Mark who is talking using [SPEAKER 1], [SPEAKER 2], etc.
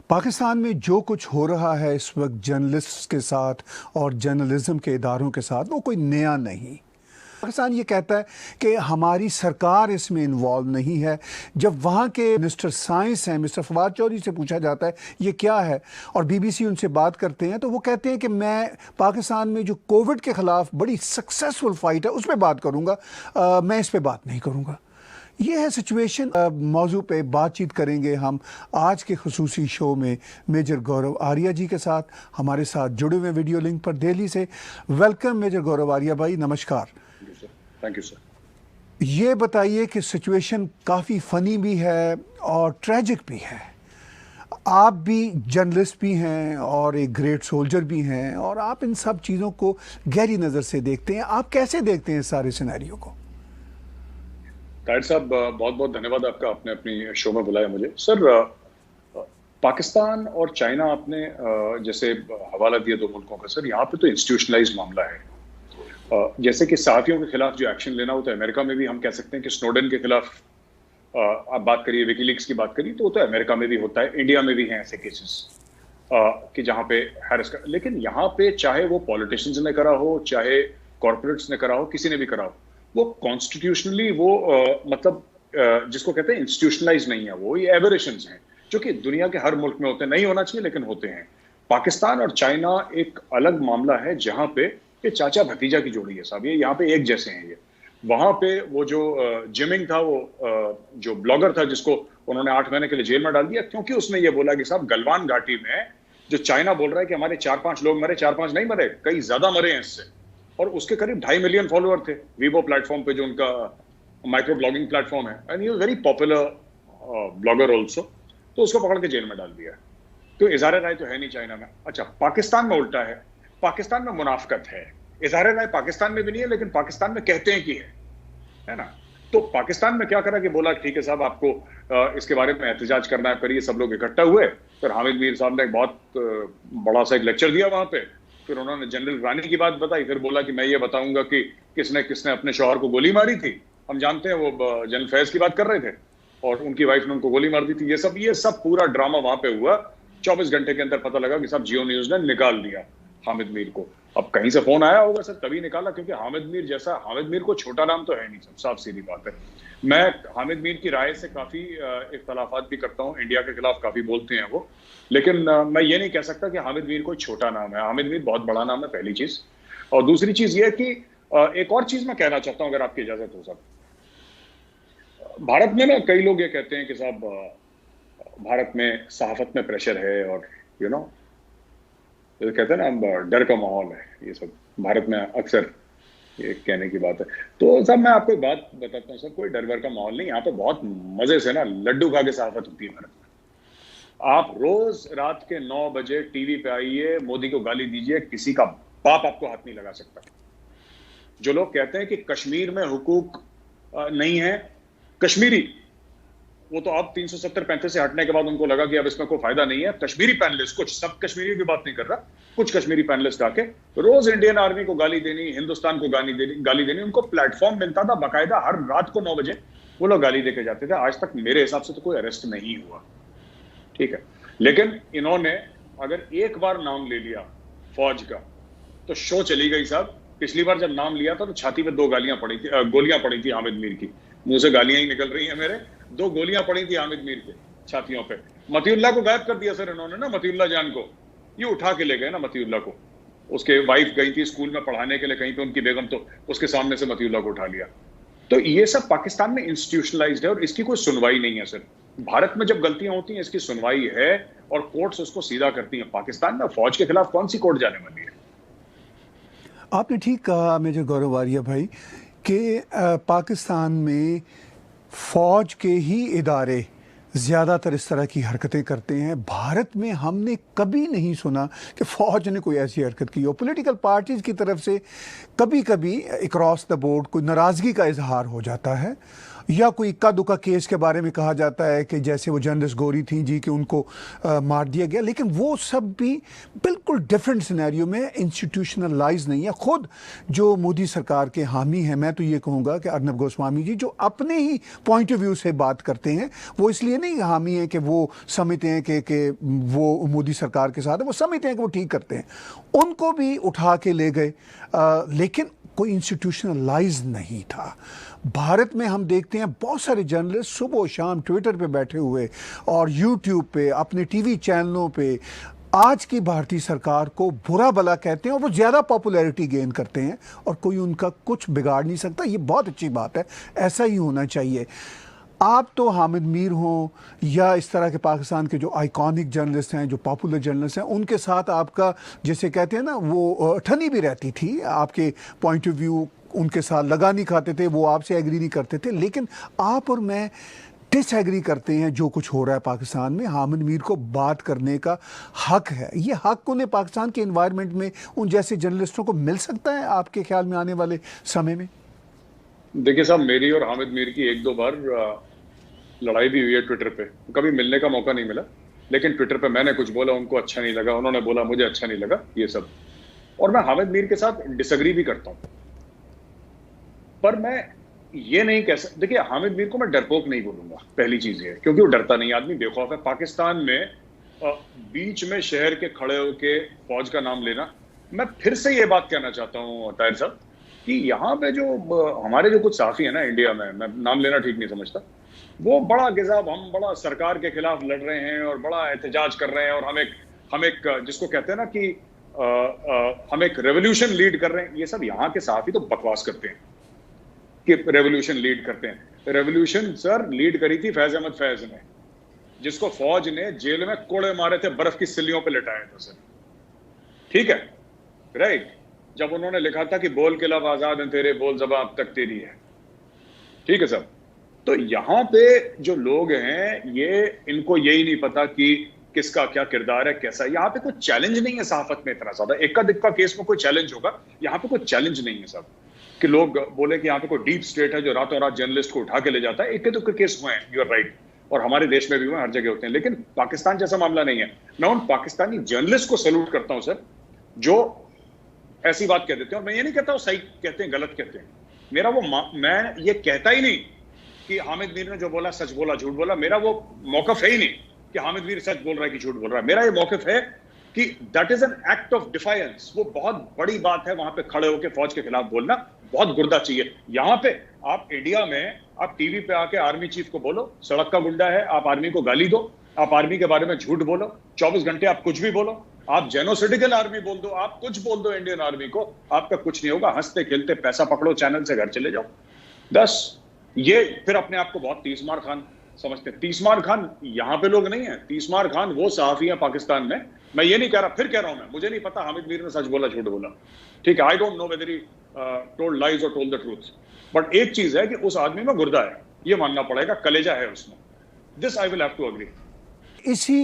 [SPEAKER 1] पाकिस्तान में जो कुछ हो रहा है इस वक्त जर्नलिस्ट के साथ और जर्नलिज्म के इदारों के साथ वो कोई नया नहीं। पाकिस्तान ये कहता है कि हमारी सरकार इसमें इन्वॉल्व नहीं है। जब वहाँ के मिनिस्टर साइंस हैं मिस्टर फवाद चौधरी से पूछा जाता है ये क्या है और बीबीसी उनसे बात करते हैं तो वो कहते हैं कि मैं पाकिस्तान में जो कोविड के ख़िलाफ़ बड़ी सक्सेसफुल फाइट है उस पर बात करूँगा, मैं इस पर बात नहीं करूँगा। ये है सिचुएशन। मौजू पे बातचीत करेंगे हम आज के खुसूसी शो में मेजर गौरव आर्या जी के साथ। हमारे साथ जुड़े हुए वीडियो लिंक पर दिल्ली से। वेलकम मेजर गौरव आर्या भाई, नमस्कार।
[SPEAKER 2] Thank you sir.
[SPEAKER 1] ये बताइए कि सिचुएशन काफ़ी फ़नी भी है और ट्रेजिक भी है। आप भी जर्नलिस्ट भी हैं और एक ग्रेट सोल्जर भी हैं और आप इन सब चीज़ों को गहरी नज़र से देखते हैं। आप कैसे देखते हैं सारे सिनेरियो को?
[SPEAKER 2] ताहिर साहब, बहुत बहुत धन्यवाद आपका, आपने अपनी शो में बुलाया मुझे। सर, पाकिस्तान और चाइना, आपने जैसे हवाला दिया दो मुल्कों का, सर यहाँ पे तो इंस्टीट्यूशनलाइज्ड मामला है। जैसे कि सहाफ़ियों के खिलाफ जो एक्शन लेना होता है, अमेरिका में भी हम कह सकते हैं कि स्नोडेन के खिलाफ आप बात करिए, विकीलीक्स की बात करिए, तो वो तो अमेरिका में भी होता है, इंडिया में भी हैं ऐसे केसेस कि जहाँ पे हैरेस कर। लेकिन यहाँ पे चाहे वो पॉलिटिशियंस ने करा हो, चाहे कॉर्पोरेट्स ने करा हो, किसी ने भी करा हो, वो कॉन्स्टिट्यूशनली वो जिसको कहते हैं इंस्टीट्यूशनलाइज नहीं है। वो ये एबरेशंस हैं जो कि दुनिया के हर मुल्क में होते हैं, नहीं होना चाहिए लेकिन होते हैं। पाकिस्तान और चाइना एक अलग मामला है जहाँ पे ये चाचा भतीजा की जोड़ी है साहब, ये यहाँ पे एक जैसे हैं। ये वहां पे वो जो जिमिंग था, वो जो ब्लॉगर था जिसको उन्होंने 8 महीने के लिए जेल में डाल दिया क्योंकि उसने ये बोला कि साहब गलवान घाटी में जो चाइना बोल रहा है कि हमारे 4-5 लोग मरे, 4-5 नहीं मरे, कई ज्यादा मरे हैं इससे। और उसके करीब 2.5 मिलियन फॉलोअर थे वीवो प्लेटफॉर्म पे, जो उनका माइक्रो ब्लॉगिंग प्लेटफॉर्म है, and he was very popular blogger also. तो उसको पकड़ के जेल में डाल दिया। तो इजहार राय तो है नहीं चाइना में। अच्छा, पाकिस्तान में उल्टा है। पाकिस्तान में मुनाफकत है। इजहार राय पाकिस्तान में भी नहीं है लेकिन पाकिस्तान में कहते हैं कि है ना। तो पाकिस्तान में क्या करा कि बोला ठीक है साहब, आपको इसके बारे में एहतजाज करना है। करिए। सब लोग इकट्ठा हुए। फिर हामिद मीर साहब ने एक बहुत बड़ा सा एक लेक्चर दिया वहां पे। फिर उन्होंने जनरल रानी की बात बताई। फिर बोला कि मैं ये बताऊंगा कि किसने किसने अपने शौहर को गोली मारी थी। हम जानते हैं, वो जनरल फैज की बात कर रहे थे और उनकी वाइफ ने उनको गोली मार दी थी। ये सब पूरा ड्रामा वहां पे हुआ। 24 घंटे के अंदर पता लगा कि साहब जियो न्यूज ने निकाल दिया हामिद मीर को। अब कहीं से फोन आया होगा सर, तभी निकाला, क्योंकि हामिद मीर को छोटा नाम तो है नहीं सब, साफ सीधी बात है। मैं हामिद मीर की राय से काफी इख्तलाफात भी करता हूँ। इंडिया के खिलाफ काफी बोलते हैं वो, लेकिन मैं ये नहीं कह सकता कि हामिद मीर कोई छोटा नाम है। हामिद मीर बहुत बड़ा नाम है, पहली चीज। और दूसरी चीज ये है कि एक और चीज मैं कहना चाहता हूँ, अगर आपकी इजाजत हो साहब। भारत में ना कई लोग ये कहते हैं कि साहब भारत में सहाफत में प्रेशर है और कहते हैं ना डर का माहौल है। ये सब भारत में अक्सर ये कहने की बात है। तो साहब मैं आपको एक बात बताता हूँ सर, कोई डर वर का माहौल नहीं। यहाँ पे बहुत मजे से ना लड्डू खा के सहाफत होती है भारत में। आप रोज रात के 9 बजे टीवी पे आइए, मोदी को गाली दीजिए, किसी का बाप आपको हाथ नहीं लगा सकता। जो लोग कहते हैं कि कश्मीर में हुकूक नहीं है, कश्मीरी, वो तो अब 370-35 से हटने के बाद उनको लगा कि अब इसमें कोई फायदा नहीं है। कश्मीरी पैनलिस्ट, कुछ, सब कश्मीरी की बात नहीं कर रहा, कुछ कश्मीरी पैनलिस्ट आके रोज इंडियन आर्मी को गाली देनी, हिंदुस्तान को गाली देनी। उनको प्लेटफॉर्म मिलता था बाकायदा, हर रात को 9 बजे वो लोग गाली देके जाते थे। आज तक मेरे हिसाब से तो कोई अरेस्ट नहीं हुआ, ठीक है। लेकिन इन्होंने अगर एक बार नाम ले लिया फौज का तो शो चली गई साहब। पिछली बार जब नाम लिया था तो छाती पे 2 गोलियां पड़ी थी हामिद मीर की। मुंह से गालियां ही निकल रही हैं मेरे। 2 गोलियां पड़ी थी हामिद मीर के छातियों पे। मतीउल्लाह को गायब कर दिया सर इन्होंने ना, मतीउल्लाह जान को ये उठा के ले गए ना। मतीउल्लाह को, उसके वाइफ गई थी स्कूल में पढ़ाने के लिए कहीं पे, उनकी बेगम, तो उसके सामने से मतीउल्लाह को उठा लिया। तो ये सब पाकिस्तान में इंस्टीट्यूशनलाइज्ड है और इसकी कोई सुनवाई नहीं है सर। भारत में जब गलतियां होती हैं इसकी सुनवाई है और कोर्ट्स उसको सीधा करती हैं। पाकिस्तान में फौज के खिलाफ कौन सी कोर्ट जाने वाली है?
[SPEAKER 1] आपने ठीक कहा मेजर गौरव आर्या भाई कि पाकिस्तान में फ़ौज के ही इदारे ज़्यादातर इस तरह की हरकतें करते हैं। भारत में हमने कभी नहीं सुना कि फ़ौज ने कोई ऐसी हरकत की हो। पॉलिटिकल पार्टीज़ की तरफ से कभी कभी अक्रॉस द बोर्ड कोई नाराज़गी का इजहार हो जाता है, या कोई इक्का दुक्का केस के बारे में कहा जाता है कि जैसे वो जर्नलिस्ट गौरी थी जी कि उनको मार दिया गया, लेकिन वो सब भी बिल्कुल डिफरेंट सिनेरियो में इंस्टीट्यूशनलाइज नहीं है। खुद जो मोदी सरकार के हामी हैं, मैं तो ये कहूँगा कि अर्नब गोस्वामी जी, जो अपने ही पॉइंट ऑफ व्यू से बात करते हैं, वो इसलिए नहीं हामी हैं कि वो समझते हैं कि वो मोदी सरकार के साथ है, वो समझते हैं कि वो ठीक करते हैं, उनको भी उठा के ले गए, लेकिन कोई इंस्टीट्यूशनलाइज नहीं था। भारत में हम देखते हैं बहुत सारे जर्नलिस्ट सुबह शाम ट्विटर पे बैठे हुए और यूट्यूब पे, अपने टीवी चैनलों पे आज की भारतीय सरकार को बुरा भला कहते हैं और वो ज़्यादा पॉपुलैरिटी गेन करते हैं और कोई उनका कुछ बिगाड़ नहीं सकता। ये बहुत अच्छी बात है, ऐसा ही होना चाहिए। आप तो हामिद मीर हों या इस तरह के पाकिस्तान के जो आइकॉनिक जर्नलिस्ट हैं, जो पॉपुलर जर्नलिस्ट हैं, उनके साथ आपका जैसे कहते हैं ना वो ठनी भी रहती थी, आपके पॉइंट ऑफ व्यू उनके साथ लगा नहीं खाते थे, वो आपसे एग्री नहीं करते थे, लेकिन आप और मैं डिसएग्री करते हैं जो कुछ हो रहा है पाकिस्तान में। हामिद मीर को बात करने का हक है, ये हक उन्हें पाकिस्तान के एनवायरनमेंट में उन जैसे जर्नलिस्टों को मिल सकता है आपके ख्याल में आने वाले समय में?
[SPEAKER 2] देखिए साहब, मेरी और हामिद मीर की एक दो बार लड़ाई भी हुई है ट्विटर पे, कभी मिलने का मौका नहीं मिला, लेकिन ट्विटर पे मैंने कुछ बोला, उनको अच्छा नहीं लगा, उन्होंने बोला मुझे अच्छा नहीं लगा, ये सब। और मैं हामिद मीर के साथ डिसएग्री भी करता हूं, पर मैं ये नहीं कह सकता। देखिए, हामिद मीर को मैं डरपोक नहीं बोलूंगा, पहली चीज ये, क्योंकि वो डरता नहीं, आदमी बेखौफ है। पाकिस्तान में बीच में शहर के खड़े होके फौज का नाम लेना, मैं फिर से ये बात कहना चाहता हूं ताहिर साहब कि यहाँ पे जो हमारे जो कुछ साफी है ना इंडिया में, मैं नाम लेना ठीक नहीं समझता, वो बड़ा गिजाब, हम बड़ा सरकार के खिलाफ लड़ रहे हैं और बड़ा एहतजाज कर रहे हैं और हम एक जिसको कहते हैं ना कि हम एक रेवोल्यूशन लीड कर रहे हैं। ये सब यहाँ के साफी तो बकवास करते हैं कि रेवोल्यूशन लीड करते हैं। रेवोल्यूशन सर लीड करी थी फैज अहमद फैज ने, जिसको फौज ने जेल में कोड़े मारे थे, बर्फ की सिल्लियों पे लटाए थे सर, ठीक है, राइट। जब उन्होंने लिखा था कि बोल के लब आजाद हैं तेरे, बोल ज़बां अब तक तेरी है, ठीक है सर। तो यहाँ पे जो लोग हैं, ये इनको यही नहीं पता कि किसका क्या किरदार है, कैसा। यहाँ पे कोई चैलेंज नहीं है सहाफत में इतना ज्यादा। इक्का दिक्का केस में कोई चैलेंज होगा, यहाँ पे कोई चैलेंज नहीं है साहब कि लोग बोले कि यहाँ पे कोई डीप स्टेट है जो रातों रात जर्नलिस्ट को उठा के ले जाता है। इक्के दुक्के केस हुए हैं, यू आर राइट, और हमारे देश में भी हुए, हर जगह होते हैं, लेकिन पाकिस्तान जैसा मामला नहीं है। मैं उन पाकिस्तानी जर्नलिस्ट को सैल्यूट करता हूं सर, जो ऐसी बात कह देते हैं। और मैं ये नहीं कहता वो सही कहते हैं गलत कहते हैं, मेरा वो मैं ये कहता ही नहीं कि हामिद मीर ने जो बोला सच बोला झूठ बोला, मेरा वो मौकफ है ही नहीं कि हामिद मीर सच बोल रहा है कि झूठ बोल रहा है। मेरा ये मौकफ है कि that is an act of defiance. वो बहुत बड़ी बात है वहां पे खड़े होकर फौज के खिलाफ बोलना, बहुत गुर्दा चाहिए। यहां पे आप इंडिया में आप टीवी पे आके आर्मी चीफ को बोलो सड़क का गुंडा है, आप आर्मी को गाली दो, आप आर्मी के बारे में झूठ बोलो, 24 घंटे आप कुछ भी बोलो, आप जेनोसिडिकल आर्मी बोल दो, आप कुछ बोल दो इंडियन आर्मी को, आपका कुछ नहीं होगा। हंसते खेलते पैसा पकड़ो, चैनल से घर चले जाओ। 10 ये फिर अपने आप को बहुत तीसमार खान समझते हैं। तीसमार खान यहाँ पे लोग नहीं है, तीसमार खान वो सहाफी है पाकिस्तान में। मैं ये नहीं कह रहा, फिर कह रहा हूं मैं, मुझे नहीं पता हामिद मीर ने सच बोला झूठ बोला, ठीक है, I don't know whether he told lies और टोल्ड द ट्रूथ, बट एक चीज है कि उस आदमी में गुर्दा है, ये मानना पड़ेगा, कलेजा है उसमें। This I will have to agree.
[SPEAKER 1] इसी